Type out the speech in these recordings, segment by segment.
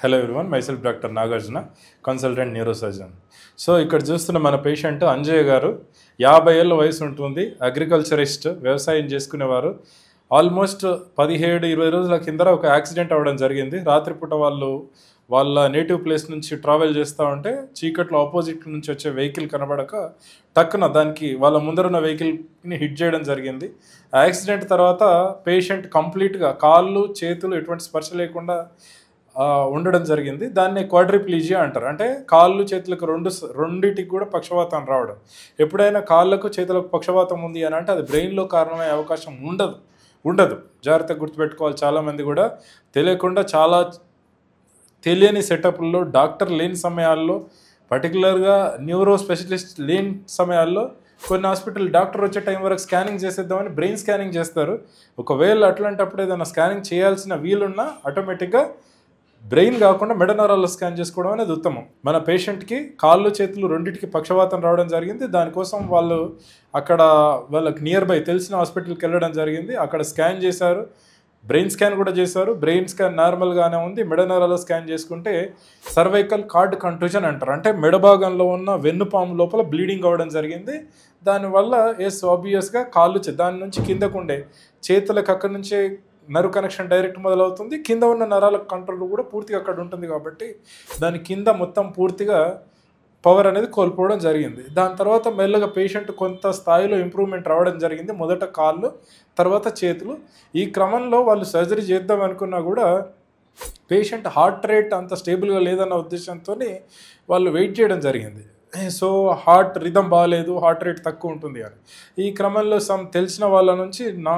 Hello everyone, myself doctor Nagarjuna, consultant neurosurgeon. So ఇక్కడ చూస్తున్న మన పేషెంట్ అంజయ్య గారు. 50 ఏళ్ళ వయసు ఉంటుంది. అగ్రికల్చరిస్ట్, వ్యవసాయం చేసుకునేవారు. ఆల్మోస్ట్ 17-20 రోజుల కింద ఒక యాక్సిడెంట్ అవ్వడం జరిగింది. రాత్రిపూట వాళ్ళ నేటివ్ ప్లేస్ నుంచి ట్రావెల్ చేస్తూ ఉంటే చీకట్లో ఆపోజిట్ నుంచి వచ్చే వెహికల్ కనబడక టక్కున దానికి వాళ్ళ ముందరున్న వెహికల్ని హిట్ చేయడం జరిగింది. ఆ యాక్సిడెంట్ తర్వాత పేషెంట్ కంప్లీట్గా కాళ్ళు చేతులు ఎటువంటి స్పర్శ లేకుండా ఉండడం జరిగింది. దాన్ని క్వాడ్రిప్లీజియా అంటారు. అంటే కాళ్ళు చేతులకు రెండింటికి కూడా పక్షవాతం రావడం. ఎప్పుడైనా కాళ్ళకు చేతులకు పక్షవాతం ఉంది అని అంటే అది బ్రెయిన్లో కారణమయ్యే అవకాశం ఉండదు. జాగ్రత్తగా గుర్తుపెట్టుకోవాలి. చాలామంది కూడా తెలియకుండా చాలా తెలియని సెటప్ల్లో డాక్టర్ లేని సమయాల్లో, పర్టికులర్గా న్యూరో స్పెషలిస్ట్ లేని సమయాల్లో కొన్ని హాస్పిటల్ డాక్టర్ వచ్చే టైం వరకు స్కానింగ్ చేసేద్దామని బ్రెయిన్ స్కానింగ్ చేస్తారు. ఒకవేళ అట్లాంటప్పుడు ఏదైనా స్కానింగ్ చేయాల్సిన వీలున్నా ఆటోమేటిక్గా బ్రెయిన్ కాకుండా మెడనరాల్లో స్కాన్ చేసుకోవడం అనేది ఉత్తమం. మన పేషెంట్కి కాళ్ళు చేతులు రెండింటికి పక్షవాతం రావడం జరిగింది. దానికోసం వాళ్ళకి నియర్ బై తెలిసిన హాస్పిటల్కి వెళ్ళడం జరిగింది. అక్కడ స్కాన్ చేశారు, బ్రెయిన్ స్కాన్ కూడా చేశారు. బ్రెయిన్ స్కాన్ నార్మల్గానే ఉంది. మెడనరాల్లో స్కాన్ చేసుకుంటే సర్వైకల్ కార్డ్ కంట్యూజన్ అంటారు. అంటే మెడభాగంలో ఉన్న వెన్నుపాము లోపల బ్లీడింగ్ అవ్వడం జరిగింది. దానివల్ల ఆబ్వియస్గా దాని నుంచి కిందకు ఉండే చేతులకు అక్కడి నుంచే నర్వ్ కనెక్షన్ డైరెక్ట్ మొదలవుతుంది. కింద ఉన్న నరాల కంట్రోల్ కూడా పూర్తిగా అక్కడ ఉంటుంది. కాబట్టి దాని కింద మొత్తం పూర్తిగా పవర్ అనేది కోల్పోవడం జరిగింది. దాని తర్వాత మెల్లగా పేషెంట్ కొంత స్థాయిలో ఇంప్రూవ్మెంట్ రావడం జరిగింది. మొదట కాళ్ళు, తర్వాత చేతులు. ఈ క్రమంలో వాళ్ళు సర్జరీ చేద్దాం అనుకున్నా కూడా పేషెంట్ హార్ట్ రేట్ అంత స్టేబుల్గా లేదన్న ఉద్దేశంతో వాళ్ళు వెయిట్ చేయడం జరిగింది. సో హార్ట్ రిథమ్ బాగాలేదు, హార్ట్ రేట్ తక్కువ ఉంటుంది అని. ఈ క్రమంలో తెలిసిన వాళ్ళ నుంచి నా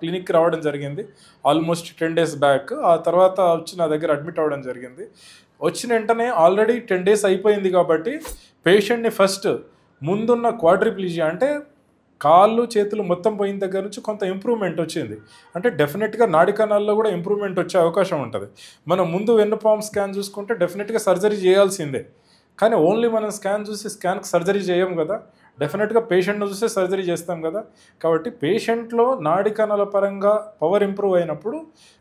క్లినిక్కి రావడం జరిగింది. Almost 10 days back. ఆ తర్వాత వచ్చి నా దగ్గర అడ్మిట్ అవ్వడం జరిగింది. వచ్చిన వెంటనే ఆల్రెడీ 10 days అయిపోయింది కాబట్టి పేషెంట్ని ఫస్ట్ ముందున్న క్వాడ్రిప్లీజియా అంటే కాళ్ళు చేతులు మొత్తం పోయిన దగ్గర నుంచి కొంత ఇంప్రూవ్మెంట్ వచ్చింది. అంటే డెఫినెట్గా నాడి కణాల్లో కూడా ఇంప్రూవ్మెంట్ వచ్చే అవకాశం ఉంటుంది. మనం ముందు వెన్నుపాము స్కాన్ చూసుకుంటే డెఫినెట్గా సర్జరీ చేయాల్సిందే. కానీ ఓన్లీ మనం స్కాన్ చూసి స్కాన్కి సర్జరీ చేయం కదా, డెఫినెట్గా పేషెంట్ను చూస్తే సర్జరీ చేస్తాం కదా. కాబట్టి పేషెంట్లో నాడి కణాల పరంగా పవర్ ఇంప్రూవ్ అయినప్పుడు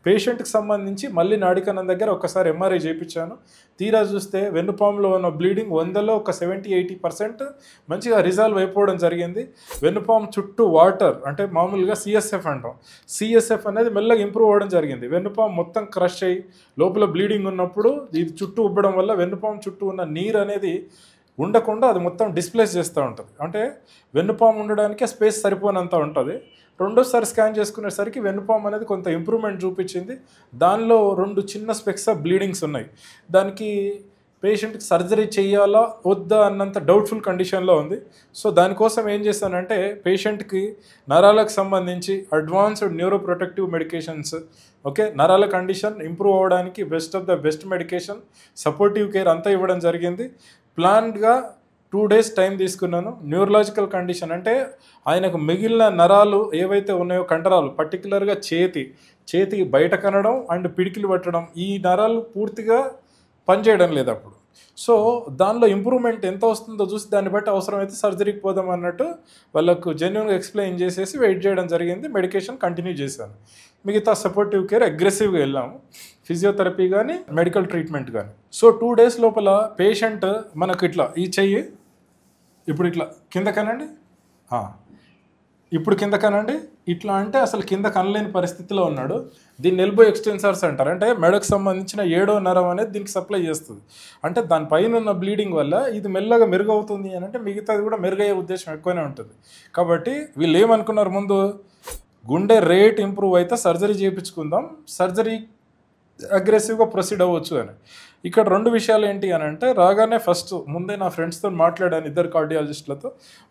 పేషెంట్కి సంబంధించి మళ్ళీ నాడి కణం దగ్గర ఒకసారి ఎంఆర్ఐ చేయించాను. తీరా చూస్తే వెన్నుపాములో ఉన్న బ్లీడింగ్ 100లో ఒక 70-80% మంచిగా రిజాల్వ్ అయిపోవడం జరిగింది. వెన్నుపాము చుట్టూ వాటర్ అంటే మామూలుగా సిఎస్ఎఫ్ అంటాం. సిఎస్ఎఫ్ అనేది మెల్లగా ఇంప్రూవ్ అవ్వడం జరిగింది. వెన్నుపాము మొత్తం క్రష్ అయ్యి లోపల బ్లీడింగ్ ఉన్నప్పుడు ఇది చుట్టూ ఉబ్బడం వల్ల వెన్నుపాము చుట్టూ ఉన్న నీరు అనేది ఉండకుండా అది మొత్తం డిస్ప్లేస్ చేస్తూ ఉంటుంది. అంటే వెన్నుపాము ఉండడానికి స్పేస్ సరిపోనంత ఉంటుంది. రెండోసారి స్కాన్ చేసుకునేసరికి వెన్నుపాము అనేది కొంత ఇంప్రూవ్మెంట్ చూపించింది. దానిలో 2 చిన్న స్పెక్స్ ఆఫ్ బ్లీడింగ్స్ ఉన్నాయి. దానికి పేషెంట్కి సర్జరీ చేయాలా వద్దా అన్నంత డౌట్ఫుల్ కండిషన్లో ఉంది. సో దానికోసం ఏం చేశానంటే పేషెంట్కి నరాలకు సంబంధించి అడ్వాన్స్డ్ న్యూరో ప్రొటెక్టివ్ మెడికేషన్స్, నరాల కండిషన్ ఇంప్రూవ్ అవ్వడానికి బెస్ట్ మెడికేషన్, సపోర్టివ్ కేర్ అంతా ఇవ్వడం జరిగింది. ప్లాన్డ్గా 2 days టైం తీసుకున్నాను. న్యూరలాజికల్ కండిషన్ అంటే ఆయనకు మిగిలిన నరాలు ఏవైతే ఉన్నాయో కండరాలు, పర్టికులర్గా చేతికి బయట కనడం అండ్ పిడికిలు పట్టడం, ఈ నరాలు పూర్తిగా పనిచేయడం లేదు అప్పుడు. సో దానిలో ఇంప్రూవ్మెంట్ ఎంత వస్తుందో చూసి దాన్ని బట్టి అవసరమైతే సర్జరీకి పోదాం అన్నట్టు వాళ్ళకు జెన్యున్గా ఎక్స్ప్లెయిన్ చేసేసి వెయిట్ చేయడం జరిగింది. మెడికేషన్ కంటిన్యూ చేశాను. మిగతా సపోర్టివ్ కేర్ అగ్రెసివ్గా వెళ్ళాము, ఫిజియోథెరపీ కానీ మెడికల్ ట్రీట్మెంట్ కానీ. సో 2 days లోపల పేషెంట్ మనకు ఇట్లా ఈ చెయ్యి ఇప్పుడు ఇట్లా కింద కనండి, ఇప్పుడు కింద కనండి, ఇట్లా అంటే అసలు కింద కనలేని పరిస్థితిలో ఉన్నాడు. దీన్ని ఎల్బో ఎక్స్టెన్సర్స్ అంటారు. అంటే మెడకు సంబంధించిన 7వ నరం అనేది దీనికి సప్లై చేస్తుంది. అంటే దానిపైన ఉన్న బ్లీడింగ్ వల్ల ఇది మెల్లగా మెరుగవుతుంది అని అంటే మిగతాది కూడా మెరుగయ్యే ఉద్దేశం ఎక్కువనే ఉంటుంది. కాబట్టి వీళ్ళు ఏమనుకున్నారు, ముందు గుండె రేట్ ఇంప్రూవ్ అయితే సర్జరీ చేయించుకుందాం, సర్జరీ అగ్రెసివ్గా ప్రొసీడ్ అవ్వచ్చు అని. ఇక్కడ 2 విషయాలు ఏంటి అని అంటే, రాగానే ముందే నా ఫ్రెండ్స్తో మాట్లాడాను, 2 కార్డియాలజిస్టులతో.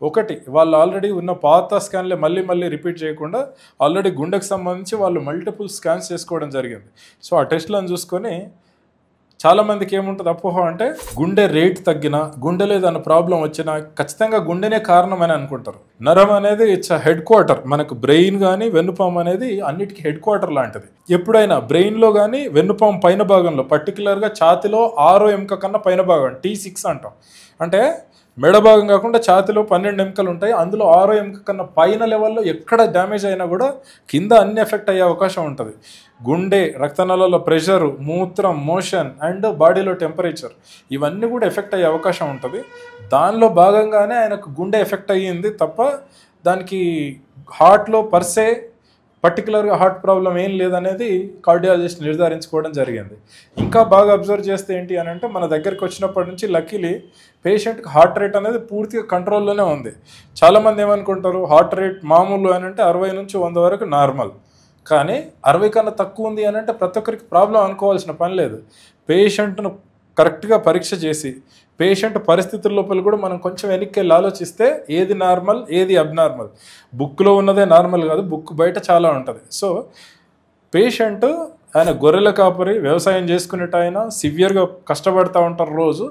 ఒకటి, వాళ్ళు ఆల్రెడీ ఉన్న పాత స్కాన్లే మళ్ళీ రిపీట్ చేయకుండా ఆల్రెడీ గుండెకు సంబంధించి వాళ్ళు మల్టిపుల్ స్కాన్స్ చేసుకోవడం జరిగింది. సో ఆ టెస్ట్లను చూసుకొని చాలామందికి ఏముంటుంది అపోహ అంటే గుండె రేట్ తగ్గినా, గుండెలో ఏదైనా ప్రాబ్లం వచ్చినా ఖచ్చితంగా గుండెనే కారణమని అనుకుంటారు. నరం అనేది ఇట్స్ హెడ్ క్వార్టర్. మనకు బ్రెయిన్ కానీ వెన్నుపాము అనేది అన్నిటికీ హెడ్ క్వార్టర్ లాంటిది. ఎప్పుడైనా బ్రెయిన్లో కానీ వెన్నుపాము పైన భాగంలో, పర్టికులర్గా ఛాతిలో 6వ ఎముక కన్నా పైన భాగం T6 అంటాం. అంటే మెడ భాగం కాకుండా ఛాతిలో 12 ఎముకలు ఉంటాయి. అందులో 6వ ఎముక కన్నా పైన లెవెల్లో ఎక్కడ డ్యామేజ్ అయినా కూడా కింద అన్ని ఎఫెక్ట్ అయ్యే అవకాశం ఉంటుంది. గుండె, రక్తనాళాల ప్రెషరు, మూత్రం, మోషన్ అండ్ బాడీలో టెంపరేచర్ ఇవన్నీ కూడా ఎఫెక్ట్ అయ్యే అవకాశం ఉంటుంది. దానిలో భాగంగానే ఆయనకు గుండె ఎఫెక్ట్ అయ్యింది తప్ప దానికి హార్ట్లో పర్సే పర్టికులర్గా హార్ట్ ప్రాబ్లం ఏం లేదనేది కార్డియాలజిస్ట్ నిర్ధారించుకోవడం జరిగింది. ఇంకా బాగా అబ్జర్వ్ చేస్తే ఏంటి అని అంటే మన దగ్గరికి వచ్చినప్పటి నుంచి లక్కీలీ పేషెంట్కి హార్ట్ రేట్ అనేది పూర్తిగా కంట్రోల్లోనే ఉంది. చాలామంది ఏమనుకుంటారు హార్ట్ రేట్ మామూలు అని అంటే 60 నుంచి 100 వరకు నార్మల్, కానీ 60 కన్నా తక్కువ ఉంది అని అంటే ప్రతి ఒక్కరికి ప్రాబ్లం అనుకోవాల్సిన పని లేదు. పేషెంట్ను కరెక్ట్గా పరీక్ష చేసి పేషెంట్ పరిస్థితుల లోపల కూడా మనం కొంచెం వెనక్కి వెళ్ళి ఆలోచిస్తే ఏది నార్మల్ ఏది అబ్నార్మల్, బుక్లో ఉన్నదే నార్మల్ కాదు, బుక్ బయట చాలా ఉంటుంది. సో పేషెంట్ ఆయన గొర్రెల కాపరి వ్యవసాయం చేసుకునేట ఆయన సివియర్గా కష్టపడుతూ ఉంటారు. రోజు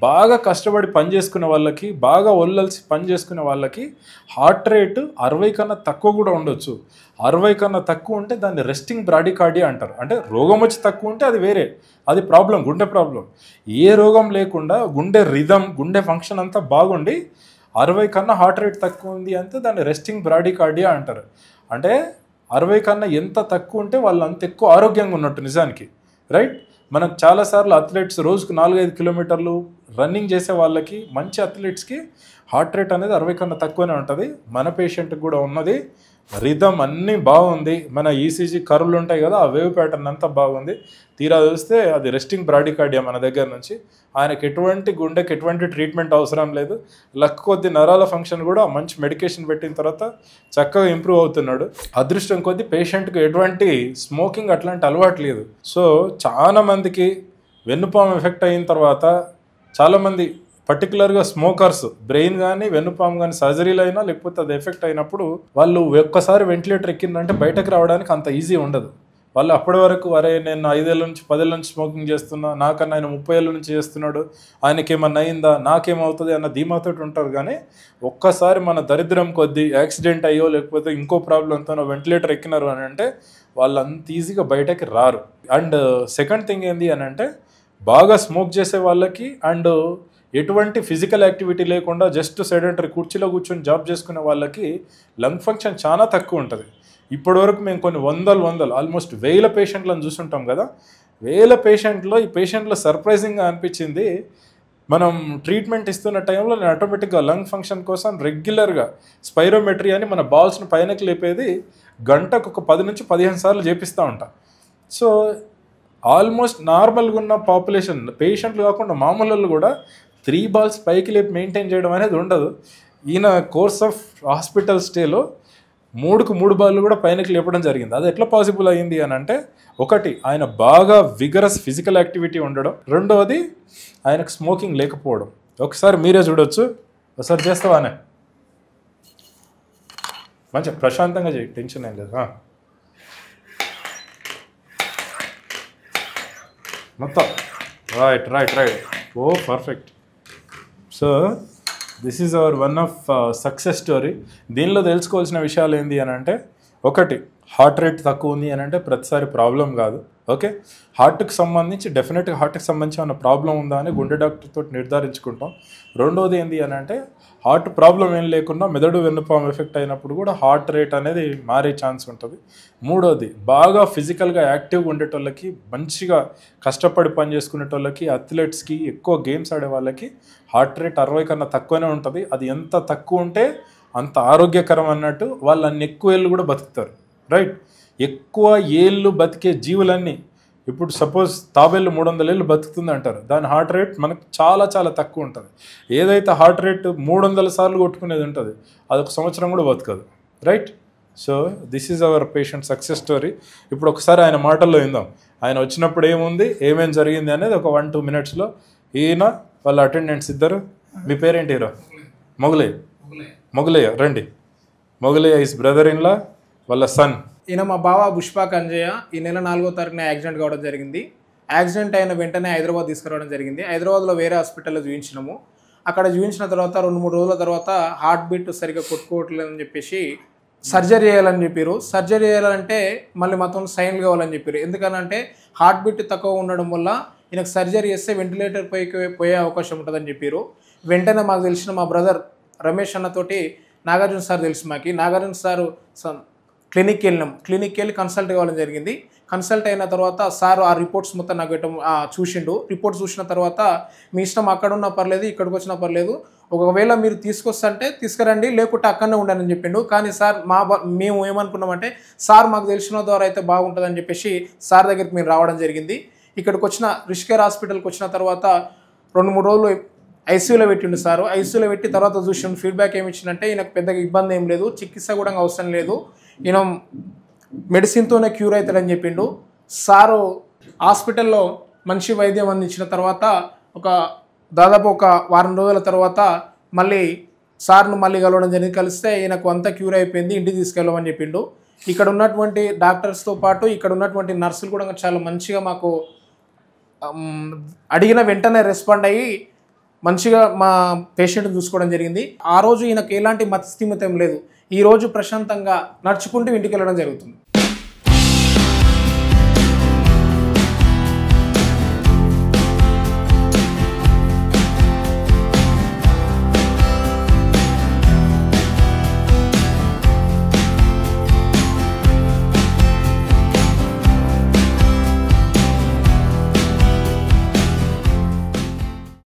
బాగా కష్టపడి పని చేసుకునే వాళ్ళకి, బాగా ఒళ్ళల్సి పని చేసుకునే వాళ్ళకి హార్ట్ రేటు 60 కన్నా తక్కువ కూడా ఉండొచ్చు. 60 కన్నా తక్కువ ఉంటే దాన్ని రెస్టింగ్ బ్రాడికార్డియా అంటారు. అంటే రోగం వచ్చి తక్కువ ఉంటే అది వేరే, అది ప్రాబ్లం, గుండె ప్రాబ్లం. ఏ రోగం లేకుండా గుండె రిథమ్, గుండె ఫంక్షన్ అంతా బాగుండి 60 కన్నా హార్ట్ రేట్ తక్కువ ఉంది అంటే దాన్ని రెస్టింగ్ బ్రాడికార్డియా అంటారు. అంటే 60 కన్నా ఎంత తక్కువ ఉంటే వాళ్ళు అంత ఎక్కువ ఆరోగ్యంగా ఉన్నట్టు నిజానికి, రైట్? మనకు చాలాసార్లు అథ్లెట్స్ రోజుకు 4-5 కిలోమీటర్లు రన్నింగ్ చేసే వాళ్ళకి, మంచి అథ్లెట్స్కి హార్ట్ రేట్ అనేది 60 కన్నా తక్కువనే ఉంటుంది. మన పేషెంట్కి కూడా ఉన్నది. రిథమ్ అన్నీ బాగుంది, మన ఈసీజీ కర్వ్లు ఉంటాయి కదా, ఆ వేవ్ ప్యాటర్న్ అంతా బాగుంది. తీరా చూస్తే అది రెస్టింగ్ బ్రాడికార్డియా మన దగ్గర నుంచి. ఆయనకి ఎటువంటి గుండెకి ఎటువంటి ట్రీట్మెంట్ అవసరం లేదు. లక్ కొద్ది నరాల ఫంక్షన్ కూడా మంచి మెడికేషన్ పెట్టిన తర్వాత చక్కగా ఇంప్రూవ్ అవుతున్నాడు. అదృష్టం కొద్ది పేషెంట్కి ఎటువంటి స్మోకింగ్ అట్లాంటి అలవాటు లేదు. సో చాలా మందికి వెన్నుపాము ఎఫెక్ట్ అయిన తర్వాత చాలామంది పర్టికులర్గా స్మోకర్స్ బ్రెయిన్ కానీ వెన్నుపాము కానీ సర్జరీలు అయినా లేకపోతే అది ఎఫెక్ట్ అయినప్పుడు వాళ్ళు ఒక్కసారి వెంటిలేటర్ ఎక్కిందంటే బయటకు రావడానికి అంత ఈజీ ఉండదు. వాళ్ళు అప్పటి వరకు అరే నేను 5 ఏళ్ళ నుంచి 10 ఏళ్ళ నుంచి స్మోకింగ్ చేస్తున్నా, నాకన్నా ఆయన 30 ఏళ్ళ నుంచి చేస్తున్నాడు, ఆయనకేమన్నా అయిందా, నాకేమవుతుంది అన్న ధీమాతోటి ఉంటారు. కానీ ఒక్కసారి మన దరిద్రం కొద్దీ యాక్సిడెంట్ అయ్యో లేకపోతే ఇంకో ప్రాబ్లంతో వెంటిలేటర్ ఎక్కినారు అని అంటే వాళ్ళు అంత ఈజీగా బయటకి రారు. అండ్ సెకండ్ థింగ్ ఏంది అని అంటే బాగా స్మోక్ చేసే వాళ్ళకి అండ్ ఎటువంటి ఫిజికల్ యాక్టివిటీ లేకుండా జస్ట్ సెడెంటరీ కుర్చీలో కూర్చొని జాబ్ చేసుకునే వాళ్ళకి లంగ్ ఫంక్షన్ చాలా తక్కువ ఉంటుంది. ఇప్పటివరకు మేము కొన్ని వందలు ఆల్మోస్ట్ 1000 పేషెంట్లను చూస్తుంటాం కదా. 1000 పేషెంట్లో ఈ పేషెంట్లో సర్ప్రైజింగ్గా అనిపించింది, మనం ట్రీట్మెంట్ ఇస్తున్న టైంలో నేను ఆటోమేటిక్గా లంగ్ ఫంక్షన్ కోసం రెగ్యులర్గా స్పైరోమెట్రీ అని మన బాల్స్ను పైనకి లేపేది గంటకు ఒక 10 నుంచి 15 సార్లు చేపిస్తూ ఉంటా. సో ఆల్మోస్ట్ నార్మల్గా ఉన్న పాపులేషన్ పేషెంట్లు కాకుండా మామూలు కూడా 3 బాల్స్ పైకి లేపి మెయింటైన్ చేయడం అనేది ఉండదు. ఈయన కోర్స్ ఆఫ్ హాస్పిటల్ స్టేలో 3కు 3 బాళ్ళు కూడా పైనకి లేపడం జరిగింది. అది ఎట్లా పాసిబుల్ అయ్యింది అని అంటే ఒకటి ఆయన బాగా విగరస్ ఫిజికల్ యాక్టివిటీ ఉండడం, రెండవది ఆయనకు స్మోకింగ్ లేకపోవడం. ఒకసారి మీరే చూడొచ్చు, ఒకసారి చేస్తావానే మంచిగా ప్రశాంతంగా చేయి, టెన్షన్ ఏం లేదు. మొత్తం right oh perfect. So this is our one of success story. దీనిలో తెలుసుకోవాల్సిన విషయాలు ఏంటి అని అంటే ఒకటి హార్ట్ రేట్ తక్కువ ఉంది అని అంటే ప్రతిసారి ప్రాబ్లం కాదు. ఓకే, హార్ట్కి సంబంధించి డెఫినెట్గా హార్ట్కి సంబంధించి ఏమైనా ప్రాబ్లం ఉందా అని గుండె డాక్టర్తో నిర్ధారించుకుంటాం. రెండోది ఏంటి అని అంటే హార్ట్ ప్రాబ్లం ఏం లేకుండా మెదడు వెన్నుపాము ఎఫెక్ట్ అయినప్పుడు కూడా హార్ట్ రేట్ అనేది మారే ఛాన్స్ ఉంటుంది. మూడోది బాగా ఫిజికల్గా యాక్టివ్గా ఉండేటోళ్ళకి, మంచిగా కష్టపడి పని చేసుకునేటోళ్ళకి, అథ్లెట్స్కి, ఎక్కువ గేమ్స్ ఆడే వాళ్ళకి హార్ట్ రేట్ 60 కన్నా తక్కువనే ఉంటుంది. అది ఎంత తక్కువ ఉంటే అంత ఆరోగ్యకరం అన్నట్టు. వాళ్ళు అన్ని ఎక్కువ ఏళ్ళు కూడా బతుకుతారు, రైట్? ఎక్కువ ఏళ్ళు బతికే జీవులన్నీ ఇప్పుడు సపోజ్ తాబేళ్ళు 300 ఏళ్ళు బతుకుతుంది అంటారు, దాని హార్ట్ రేట్ మనకు చాలా చాలా తక్కువ ఉంటుంది. ఏదైతే హార్ట్ రేట్ 300 సార్లు కొట్టుకునేది ఉంటుంది అది 1 సంవత్సరం కూడా బతకదు, right? So this is our patient success story. ఇప్పుడు ఒకసారి ఆయన మాటల్లో విందాం. ఆయన వచ్చినప్పుడు ఏముంది, ఏమేం జరిగింది అనేది ఒక 1-2 మినిట్స్లో. ఈయన వాళ్ళ అటెండెంట్స్ ఇద్దరు. మీ పేరేంటి? హీరో మొగలయ్య రండి. Mogalaiah is brother in law, వాళ్ళ సన్. ఈయన మా బావ పుష్పాక్ అంజయ్య. ఈ నెల 4వ తారీఖున యాక్సిడెంట్ కావడం జరిగింది. యాక్సిడెంట్ అయిన వెంటనే హైదరాబాద్ తీసుకురావడం జరిగింది. హైదరాబాద్లో వేరే హాస్పిటల్లో చూపించినాము. అక్కడ చూపించిన తర్వాత 2-3 రోజుల తర్వాత హార్ట్ బీట్ సరిగ్గా కొట్టుకోవట్లేదని చెప్పేసి సర్జరీ చేయాలని చెప్పారు. సర్జరీ చేయాలంటే మళ్ళీ మొత్తం సైన్లు కావాలని చెప్పారు. ఎందుకనంటే హార్ట్ బీట్ తక్కువ ఉండడం వల్ల ఈయనకు సర్జరీ చేస్తే వెంటిలేటర్ పైకి పోయే అవకాశం ఉంటుందని చెప్పారు. వెంటనే మాకు తెలిసిన మా బ్రదర్ రమేష్ అన్నతోటి నాగార్జున సార్ తెలుసు మాకు. నాగార్జున సారు క్లినిక్కి వెళ్ళినాం. క్లినిక్కి వెళ్ళి కన్సల్ట్ కావడం జరిగింది. కన్సల్ట్ అయిన తర్వాత సార్ ఆ రిపోర్ట్స్ మొత్తం నాకు చూసిండు. రిపోర్ట్స్ చూసిన తర్వాత మీ ఇష్టం అక్కడ ఉన్నా పర్లేదు, ఇక్కడికి వచ్చినా పర్లేదు, ఒకవేళ మీరు తీసుకొస్తే తీసుకురండి, లేకుంటే అక్కడనే ఉండాలని చెప్పిండు. కానీ సార్ మేము ఏమనుకున్నామంటే సార్ మాకు తెలిసిన ద్వారా అయితే బాగుంటుందని చెప్పేసి సార్ దగ్గరికి మేము రావడం జరిగింది. ఇక్కడికి వచ్చిన రిషికేర్ హాస్పిటల్కి వచ్చిన తర్వాత 2-3 రోజులు ఐసీయూలో పెట్టిండు సారు. ఐసీయూలో పెట్టి తర్వాత చూసిండు. ఫీడ్బ్యాక్ ఏమి ఇచ్చిందంటే ఈయనకు పెద్దగా ఇబ్బంది ఏం లేదు, చికిత్స కూడా అవసరం లేదు, ఈయన మెడిసిన్తోనే క్యూర్ అవుతాడని చెప్పిండు సారు. హాస్పిటల్లో మంచి వైద్యం అందించిన తర్వాత దాదాపు ఒక వారం రోజుల తర్వాత మళ్ళీ సార్ను కలవడం జరిగింది. కలిస్తే ఈయనకు అంతా క్యూర్ అయిపోయింది, ఇంటికి తీసుకెళ్ళమని చెప్పిండు. ఇక్కడ ఉన్నటువంటి డాక్టర్స్తో పాటు ఇక్కడ ఉన్నటువంటి నర్సులు కూడా చాలా మంచిగా మాకు అడిగిన వెంటనే రెస్పాండ్ అయ్యి మంచిగా మా పేషెంట్ని చూసుకోవడం జరిగింది. ఆ రోజు ఈయనకు ఎలాంటి మతిస్థిమితం లేదు. ఈరోజు ప్రశాంతంగా నడుచుకుంటూ ఇంటికి వెళ్ళడం జరుగుతుంది.